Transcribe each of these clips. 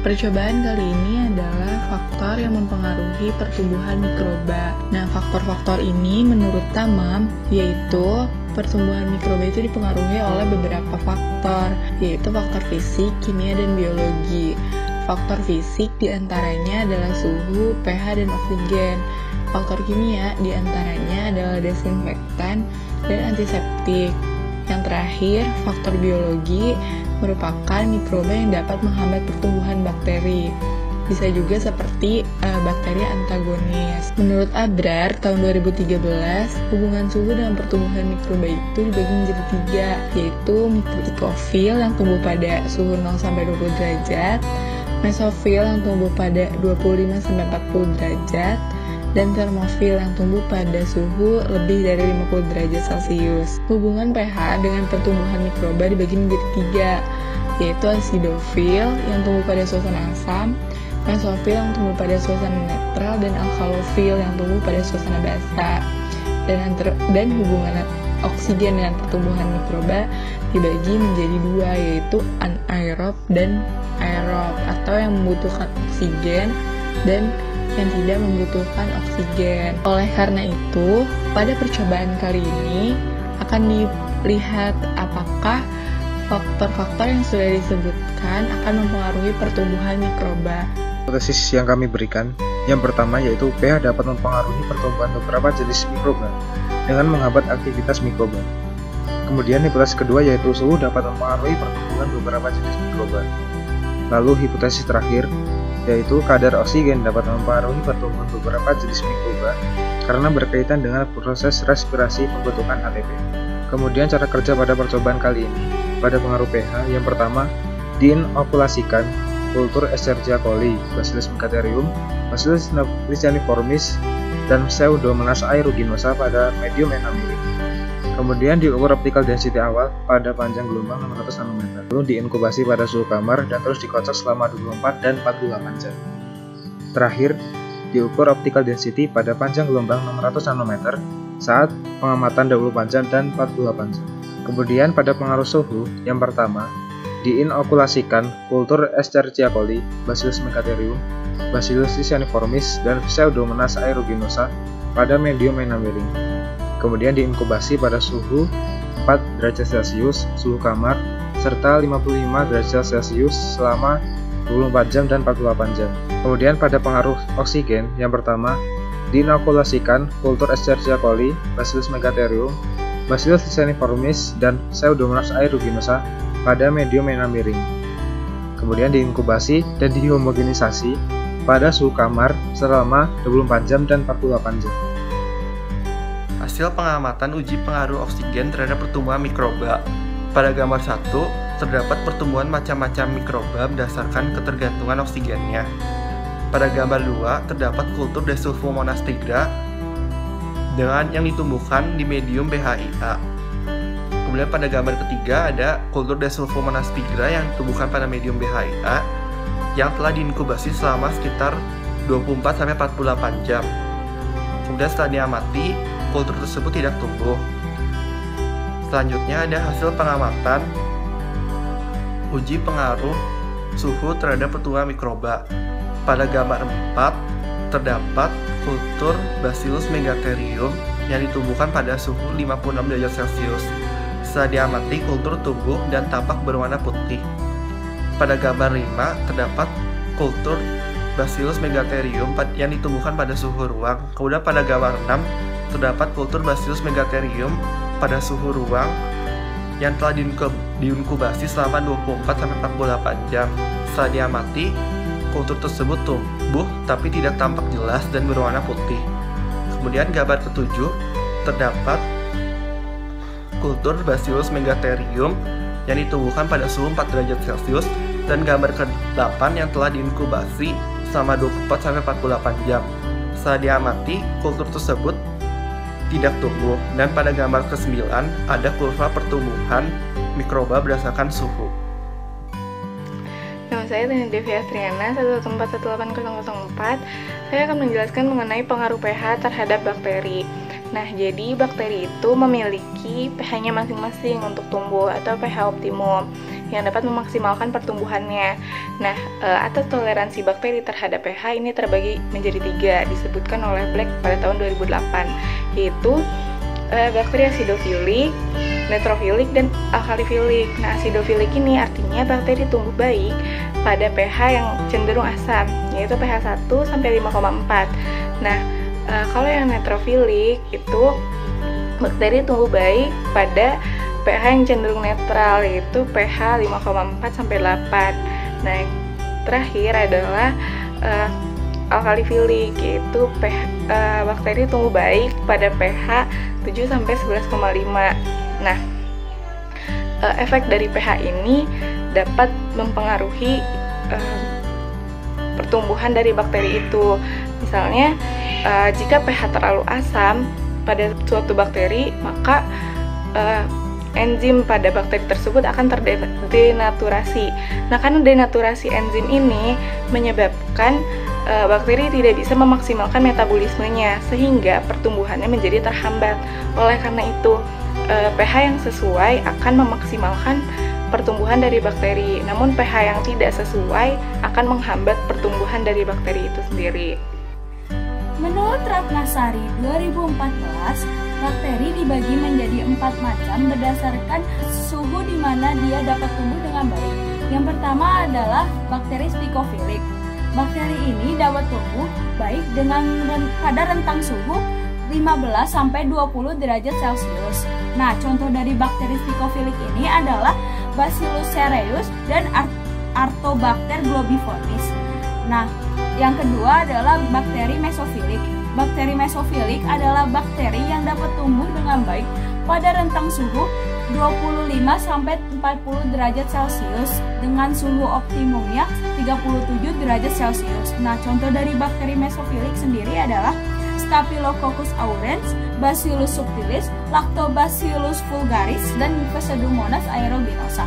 Percobaan kali ini adalah faktor yang mempengaruhi pertumbuhan mikroba. Nah, faktor-faktor ini menurut Tamam yaitu pertumbuhan mikroba itu dipengaruhi oleh beberapa faktor, yaitu faktor fisik, kimia, dan biologi. Faktor fisik diantaranya adalah suhu, pH, dan oksigen. Faktor kimia diantaranya adalah desinfektan dan antiseptik. Yang terakhir, faktor biologi merupakan mikroba yang dapat menghambat pertumbuhan bakteri. Bisa juga seperti bakteri antagonis. Menurut Abrar, tahun 2013, hubungan suhu dengan pertumbuhan mikroba itu dibagi menjadi 3, yaitu mikrofil yang tumbuh pada suhu 0-20 derajat, mesofil yang tumbuh pada 25-40 derajat, dan termofil yang tumbuh pada suhu lebih dari 50 derajat Celcius. Hubungan pH dengan pertumbuhan mikroba dibagi menjadi 3, yaitu asidofil yang tumbuh pada suasana asam, mesofil yang tumbuh pada suasana netral, dan alkalofil yang tumbuh pada suasana basa. Dan hubungan oksigen dengan pertumbuhan mikroba dibagi menjadi 2, yaitu anaerob dan aerob, atau yang membutuhkan oksigen dan yang tidak membutuhkan oksigen. Oleh karena itu, pada percobaan kali ini akan dilihat apakah faktor-faktor yang sudah disebutkan akan mempengaruhi pertumbuhan mikroba. Hipotesis yang kami berikan, yang pertama yaitu pH dapat mempengaruhi pertumbuhan beberapa jenis mikroba dengan menghambat aktivitas mikroba. Kemudian hipotesis kedua yaitu suhu dapat mempengaruhi pertumbuhan beberapa jenis mikroba. Lalu hipotesis terakhir yaitu kadar oksigen dapat mempengaruhi pertumbuhan beberapa jenis mikroba karena berkaitan dengan proses respirasi pembentukan ATP. Kemudian cara kerja pada percobaan kali ini, pada pengaruh pH, yang pertama diinokulasikan kultur Escherichia coli, Bacillus megatherium, Bacillus lysaniformis, dan Pseudomonas aeruginosa pada medium enamik. Kemudian diukur optical density awal pada panjang gelombang 600 nanometer. Lalu diinkubasi pada suhu kamar dan terus dikocok selama 24 dan 48 jam. Terakhir, diukur optical density pada panjang gelombang 600 nanometer saat pengamatan 24 jam dan 48 jam. Kemudian pada pengaruh suhu, yang pertama, diinokulasikan kultur Escherichia coli, Bacillus megatherium, Bacillus lysaniformis, dan Pseudomonas aeruginosa pada medium enamiring. Kemudian diinkubasi pada suhu 4 derajat Celcius, suhu kamar, serta 55 derajat Celcius selama 24 jam dan 48 jam. Kemudian pada pengaruh oksigen, yang pertama, diinokulasikan kultur Escherichia coli, Bacillus megatherium, Bacillus lysaniformis, dan Pseudomonas aeruginosa pada medium enamiring. Kemudian diinkubasi dan dihomogenisasi pada suhu kamar selama 24 jam dan 48 jam. Hasil pengamatan uji pengaruh oksigen terhadap pertumbuhan mikroba. Pada gambar 1, terdapat pertumbuhan macam-macam mikroba berdasarkan ketergantungan oksigennya. Pada gambar 2, terdapat kultur Desulfomonas tigra dengan yang ditumbuhkan di medium BHIA. Kemudian pada gambar ketiga ada kultur Desulfomonas tigra yang ditumbuhkan pada medium BHIA yang telah diinkubasi selama sekitar 24-48 jam. Kemudian setelah diamati, kultur tersebut tidak tumbuh. Selanjutnya ada hasil pengamatan uji pengaruh suhu terhadap pertumbuhan mikroba. Pada gambar 4 terdapat kultur Bacillus megatherium yang ditumbuhkan pada suhu 56 derajat Celcius. Setelah diamati, kultur tumbuh dan tampak berwarna putih. Pada gambar 5 terdapat kultur Bacillus megatherium yang ditumbuhkan pada suhu ruang. Kemudian pada gambar 6 terdapat kultur Bacillus megatherium pada suhu ruang yang telah diinkubasi selama 24-48 jam. Setelah diamati, kultur tersebut tumbuh tapi tidak tampak jelas dan berwarna putih. Kemudian gambar ke-7 terdapat kultur Bacillus megatherium yang ditumbuhkan pada suhu 4 derajat Celcius dan gambar ke-8 yang telah diinkubasi selama 24-48 jam. Setelah diamati, kultur tersebut tidak tumbuh, dan pada gambar ke-9 ada kurva pertumbuhan mikroba berdasarkan suhu. Nama saya Devi Astriana, 1141804. Saya akan menjelaskan mengenai pengaruh pH terhadap bakteri. Nah, jadi bakteri itu memiliki pH-nya masing-masing untuk tumbuh atau pH optimum. yang dapat memaksimalkan pertumbuhannya. Nah, atas toleransi bakteri terhadap pH ini terbagi menjadi 3, disebutkan oleh Black pada tahun 2008, yaitu bakteri acidofilik, neutrofilik, dan alkalifilik. Nah, acidofilik ini artinya bakteri tumbuh baik pada pH yang cenderung asam, yaitu pH 1 sampai 5,4. Nah, kalau yang neutrofilik itu bakteri tumbuh baik pada pH yang cenderung netral, yaitu pH 5,4 sampai 8. Nah, yang terakhir adalah alkalifilik, yaitu bakteri tumbuh baik pada pH 7 sampai 11,5. Nah, efek dari pH ini dapat mempengaruhi pertumbuhan dari bakteri itu. Misalnya, jika pH terlalu asam pada suatu bakteri, maka enzim pada bakteri tersebut akan terdenaturasi. Nah, karena denaturasi enzim ini menyebabkan bakteri tidak bisa memaksimalkan metabolismenya, sehingga pertumbuhannya menjadi terhambat. Oleh karena itu, pH yang sesuai akan memaksimalkan pertumbuhan dari bakteri, namun pH yang tidak sesuai akan menghambat pertumbuhan dari bakteri itu sendiri. Menurut Ratnasari 2014, bakteri dibagi menjadi 4 macam berdasarkan suhu di mana dia dapat tumbuh dengan baik. Yang pertama adalah bakteri spikofilik. Bakteri ini dapat tumbuh baik pada rentang suhu 15 sampai 20 derajat Celcius. Nah, contoh dari bakteri spikofilik ini adalah Bacillus cereus dan Artobacter globiformis. Nah, yang kedua adalah bakteri mesofilik. Bakteri mesofilik adalah bakteri yang dapat tumbuh dengan baik pada rentang suhu 25 sampai 40 derajat Celcius dengan suhu optimumnya 37 derajat Celcius. Nah, contoh dari bakteri mesofilik sendiri adalah Staphylococcus aureus, Bacillus subtilis, Lactobacillus vulgaris, dan Pseudomonas aeruginosa.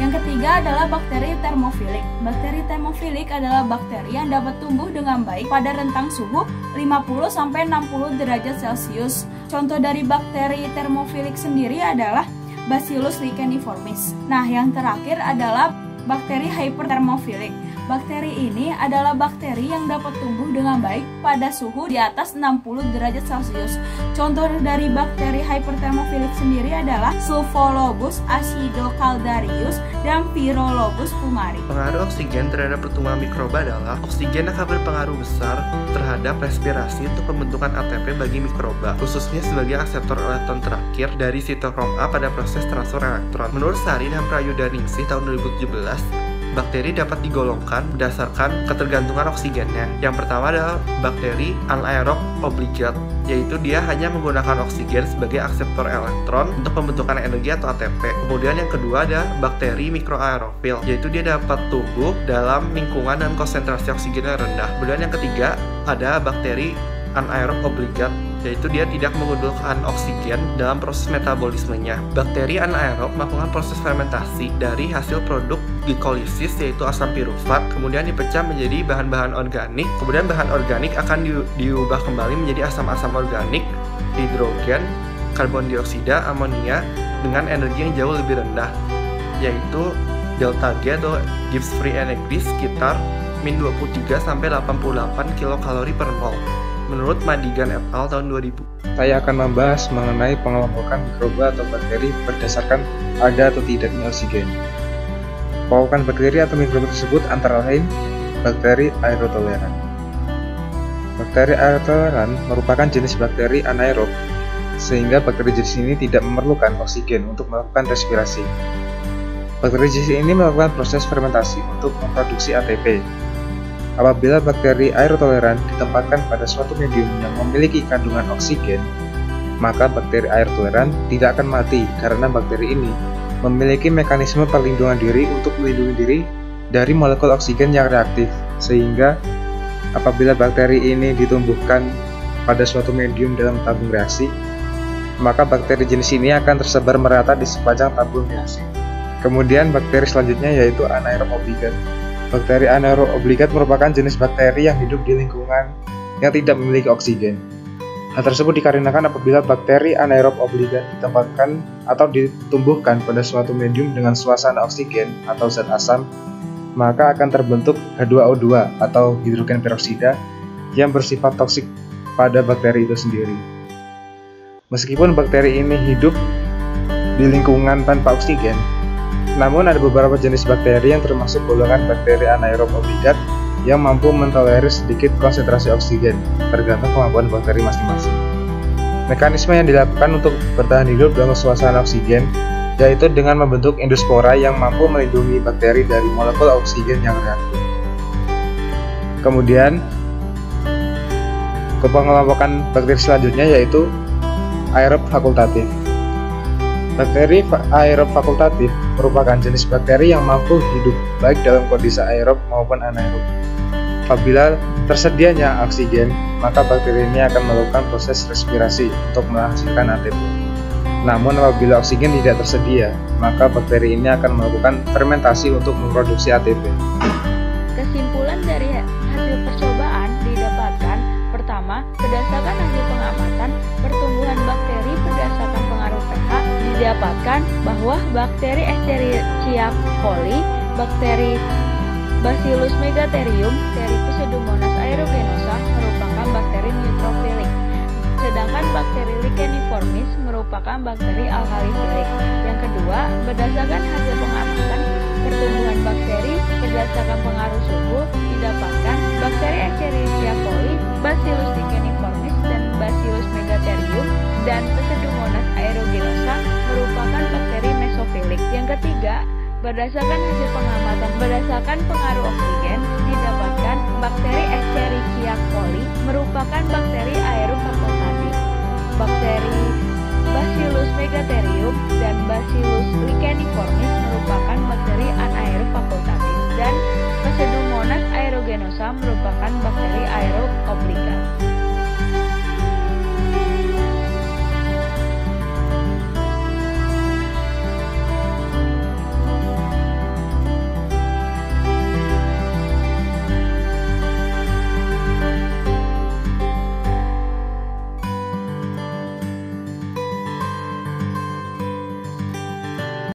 Yang ketiga adalah bakteri termofilik. Bakteri termofilik adalah bakteri yang dapat tumbuh dengan baik pada rentang suhu 50 sampai 60 derajat Celcius. Contoh dari bakteri termofilik sendiri adalah Bacillus licheniformis. Nah, yang terakhir adalah bakteri hypertermofilik. Bakteri ini adalah bakteri yang dapat tumbuh dengan baik pada suhu di atas 60 derajat Celcius. Contoh dari bakteri hypertermofilik sendiri adalah Sulfolobus acidocaldarius dan Pyrolobus fumari. Pengaruh oksigen terhadap pertumbuhan mikroba adalah oksigen akan berpengaruh besar terhadap respirasi untuk pembentukan ATP bagi mikroba, khususnya sebagai akseptor elektron terakhir dari sitokrom A pada proses transfer elektron. Menurut Sari dan Prayudaningsih tahun 2017, bakteri dapat digolongkan berdasarkan ketergantungan oksigennya. Yang pertama adalah bakteri anaerob obligat, yaitu dia hanya menggunakan oksigen sebagai akseptor elektron untuk pembentukan energi atau ATP. Kemudian yang kedua ada bakteri mikroaerofil, yaitu dia dapat tumbuh dalam lingkungan dan konsentrasi oksigennya rendah. Kemudian yang ketiga ada bakteri anaerob obligat, yaitu dia tidak menggunakan oksigen dalam proses metabolismenya. Bakteri anaerob melakukan proses fermentasi dari hasil produk glikolisis, yaitu asam pirufat, kemudian dipecah menjadi bahan-bahan organik. Kemudian bahan organik akan diubah kembali menjadi asam-asam organik, hidrogen, karbon dioksida, amonia dengan energi yang jauh lebih rendah, yaitu delta G atau Gibbs free energy sekitar min 23 sampai 88 kilokalori per mol. Menurut Madigan et al. Tahun 2000. Saya akan membahas mengenai pengelompokan mikroba atau bakteri berdasarkan ada atau tidaknya oksigen. Pengelompokan bakteri atau mikroba tersebut antara lain bakteri aerotoleran. Bakteri aerotoleran merupakan jenis bakteri anaerob, sehingga bakteri jenis ini tidak memerlukan oksigen untuk melakukan respirasi. Bakteri jenis ini melakukan proses fermentasi untuk memproduksi ATP. Apabila bakteri aerotoleran ditempatkan pada suatu medium yang memiliki kandungan oksigen, maka bakteri aerotoleran tidak akan mati karena bakteri ini memiliki mekanisme perlindungan diri untuk melindungi diri dari molekul oksigen yang reaktif, sehingga apabila bakteri ini ditumbuhkan pada suatu medium dalam tabung reaksi, maka bakteri jenis ini akan tersebar merata di sepanjang tabung reaksi. Kemudian bakteri selanjutnya yaitu anaerob obligat. Bakteri anaerob obligat merupakan jenis bakteri yang hidup di lingkungan yang tidak memiliki oksigen. Hal tersebut dikarenakan apabila bakteri anaerob obligat ditempatkan atau ditumbuhkan pada suatu medium dengan suasana oksigen atau zat asam, maka akan terbentuk H2O2 atau hidrogen peroksida yang bersifat toksik pada bakteri itu sendiri. Meskipun bakteri ini hidup di lingkungan tanpa oksigen, namun ada beberapa jenis bakteri yang termasuk golongan bakteri anaerob obligat yang mampu mentolerir sedikit konsentrasi oksigen, tergantung kemampuan bakteri masing-masing. Mekanisme yang dilakukan untuk bertahan hidup dalam suasana oksigen yaitu dengan membentuk endospora yang mampu melindungi bakteri dari molekul oksigen yang reaktif. Kemudian, pengelompokan bakteri selanjutnya yaitu aerob fakultatif. Bakteri aerob fakultatif merupakan jenis bakteri yang mampu hidup baik dalam kondisi aerob maupun anaerob. Apabila tersedianya oksigen, maka bakteri ini akan melakukan proses respirasi untuk menghasilkan ATP. Namun apabila oksigen tidak tersedia, maka bakteri ini akan melakukan fermentasi untuk memproduksi ATP. Kesimpulan dari hasil percobaan didapatkan: pertama, berdasarkan hasil pengamatan pertumbuhan bakteri berdasarkan pengaruh pH, didapatkan bahwa bakteri Escherichia coli, bakteri Bacillus megatherium seri Pseudomonas aeruginosa merupakan bakteri neutrofilik, sedangkan bakteri Licheniformis merupakan bakteri alkalifilik. Yang kedua, berdasarkan hasil pengamatan pertumbuhan bakteri berdasarkan pengaruh suhu, didapatkan bakteri Escherichia coli, Bacillus licheniformis, dan Bacillus megatherium dan Pseudomonas aeruginosa merupakan bakteri mesofilik. Yang ketiga, berdasarkan hasil pengamatan berdasarkan pengaruh oksigen, didapatkan bakteri Escherichia coli merupakan bakteri aerob fakultatif, bakteri Bacillus megatherium dan Bacillus licheniformis merupakan